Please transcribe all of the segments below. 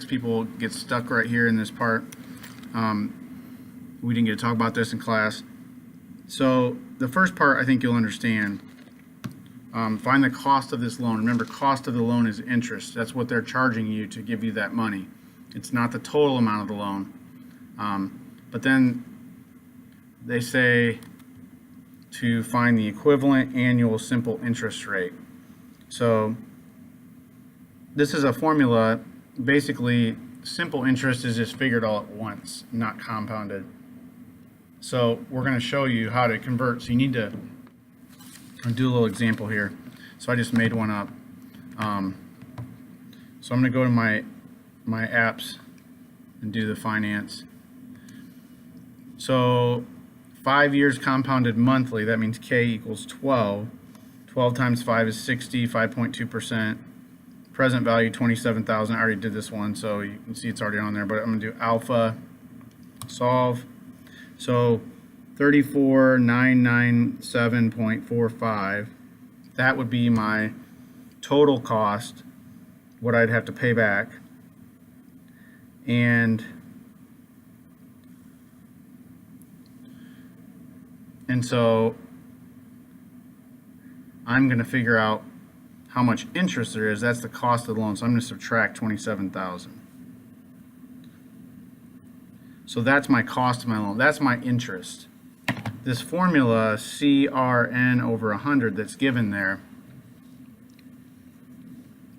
People get stuck right here in this part. We didn't get to talk about this in class. So the first part I think you'll understand. Find the cost of this loan. Remember, cost of the loan is interest. That's what they're charging you to give you that money. It's not the total amount of the loan. But then they say to find the equivalent annual simple interest rate. So this is a formula. Basically, simple interest is just figured all at once, not compounded. So we're going to show you how to convert. So you need to do a little example here. So I just made one up. So I'm going to go to my apps and do the finance. So 5 years compounded monthly, that means K equals 12. 12 times 5 is 60, 5.2%. Present value 27,000. I already did this one, so you can see it's already on there, but I'm going to do alpha solve. So 34,997.45. That would be my total cost, what I'd have to pay back. And so I'm going to figure out how much interest there is. That's the cost of the loan. So I'm going to subtract 27,000. So that's my cost of my loan. That's my interest. This formula, CRN over 100 that's given there,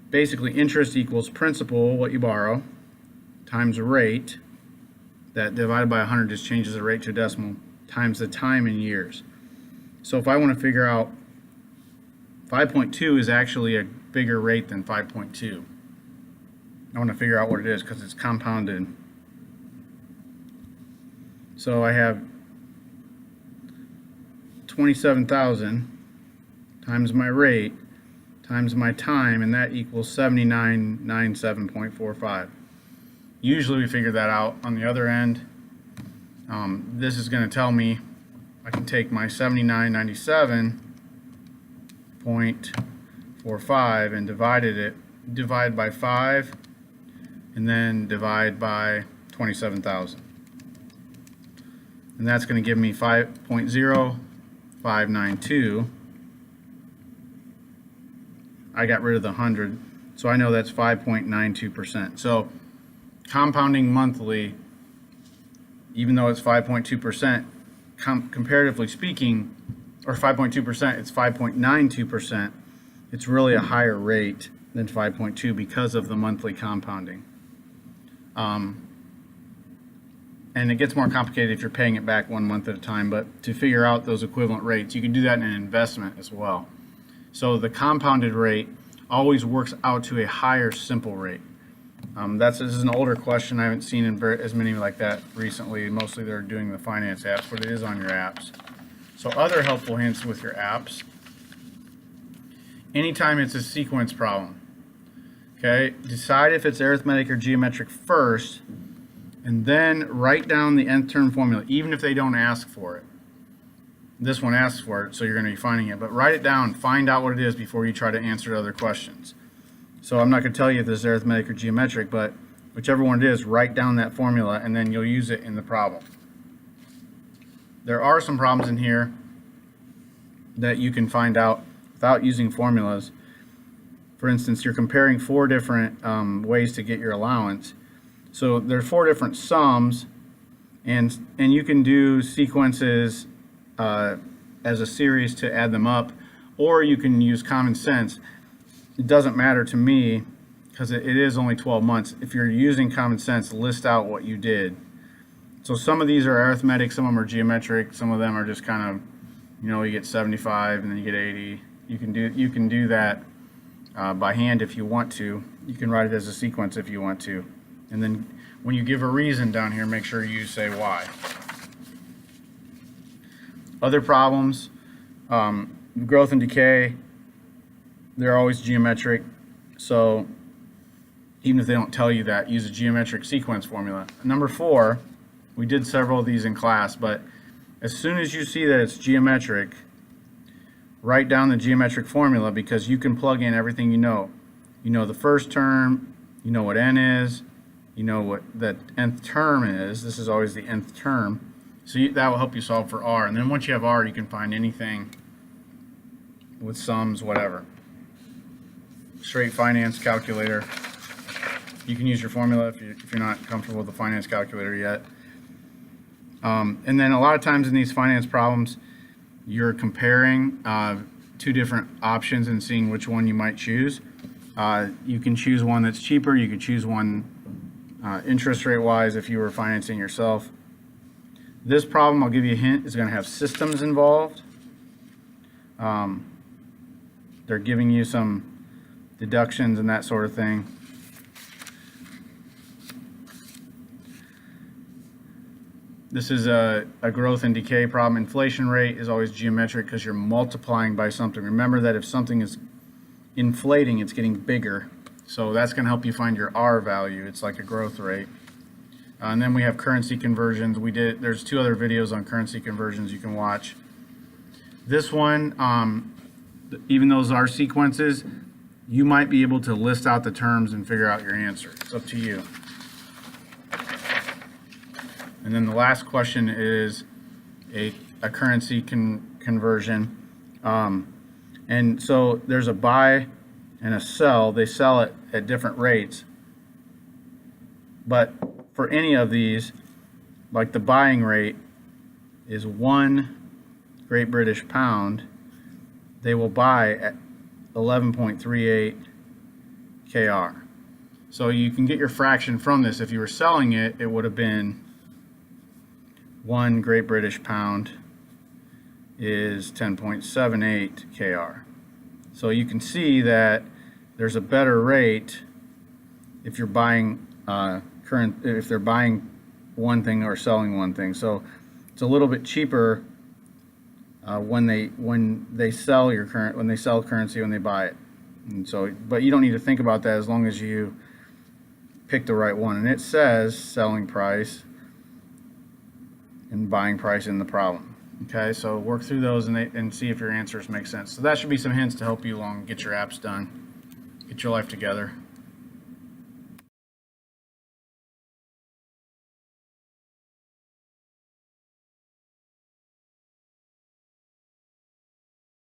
basically interest equals principal, what you borrow, times rate, that divided by 100 just changes the rate to a decimal, times the time in years. So if I want to figure out 5.2 is actually a bigger rate than 5.2. I want to figure out what it is because it's compounded. So I have 27,000 times my rate times my time, and that equals 7997.45. Usually we figure that out on the other end. This is going to tell me I can take my 7997.45 and divide by 5, and then divide by 27,000. And that's going to give me 5.0592. I got rid of the 100, so I know that's 5.92%. So compounding monthly, even though it's 5.2%, comparatively speaking, or 5.2%, it's 5.92%. It's really a higher rate than 5.2 because of the monthly compounding. And it gets more complicated if you're paying it back 1 month at a time, but to figure out those equivalent rates, you can do that in an investment as well. So the compounded rate always works out to a higher simple rate. This is an older question. I haven't seen as many like that recently. Mostly they're doing the finance apps, but it is on your apps. So other helpful hints with your apps. Anytime it's a sequence problem, okay, decide if it's arithmetic or geometric first, and then write down the nth term formula, even if they don't ask for it. This one asks for it, so you're going to be finding it. But write it down, find out what it is before you try to answer other questions. So I'm not going to tell you if this is arithmetic or geometric, but whichever one it is, write down that formula, and then you'll use it in the problem. There are some problems in here that you can find out without using formulas. For instance, you're comparing 4 different ways to get your allowance. So there's 4 different sums, and you can do sequences as a series to add them up, or you can use common sense. It doesn't matter to me because it is only 12 months. If you're using common sense, list out what you did. So some of these are arithmetic, some of them are geometric, some of them are just kind of, you get 75 and then you get 80. You can do that by hand if you want to. You can write it as a sequence if you want to. And then when you give a reason down here, make sure you say why. Other problems, growth and decay, they're always geometric. So even if they don't tell you that, use a geometric sequence formula. Number 4, we did several of these in class, but as soon as you see that it's geometric, write down the geometric formula, because you can plug in everything you know. You know the first term, you know what n is, you know what that nth term is. This is always the nth term. So that will help you solve for R. And then once you have R, you can find anything with sums, whatever. Straight finance calculator. You can use your formula if you're not comfortable with the finance calculator yet. And then a lot of times in these finance problems, you're comparing two different options and seeing which one you might choose. You can choose one that's cheaper. You can choose one interest rate wise if you were financing yourself. This problem, I'll give you a hint, is going to have systems involved. They're giving you some deductions and that sort of thing. This is a growth and decay problem. Inflation rate is always geometric because you're multiplying by something. Remember that if something is inflating, it's getting bigger. So that's going to help you find your R value. It's like a growth rate. And then we have currency conversions. There's 2 other videos on currency conversions you can watch. This one, even those are sequences, you might be able to list out the terms and figure out your answer. It's up to you. And then the last question is a currency conversion. And so there's a buy and a sell. They sell it at different rates. But for any of these, like the buying rate is 1 Great British pound, they will buy at 11.38 KR. So you can get your fraction from this. If you were selling it, it would have been 1 Great British pound is 10.78 KR. So you can see that there's a better rate if you're buying if they're buying one thing or selling one thing. So it's a little bit cheaper when they sell currency when they buy it. And so, but you don't need to think about that as long as you pick the right one. And it says selling price and buying price in the problem. Okay, so work through those and see if your answers make sense. So that should be some hints to help you along, get your apps done, get your life together.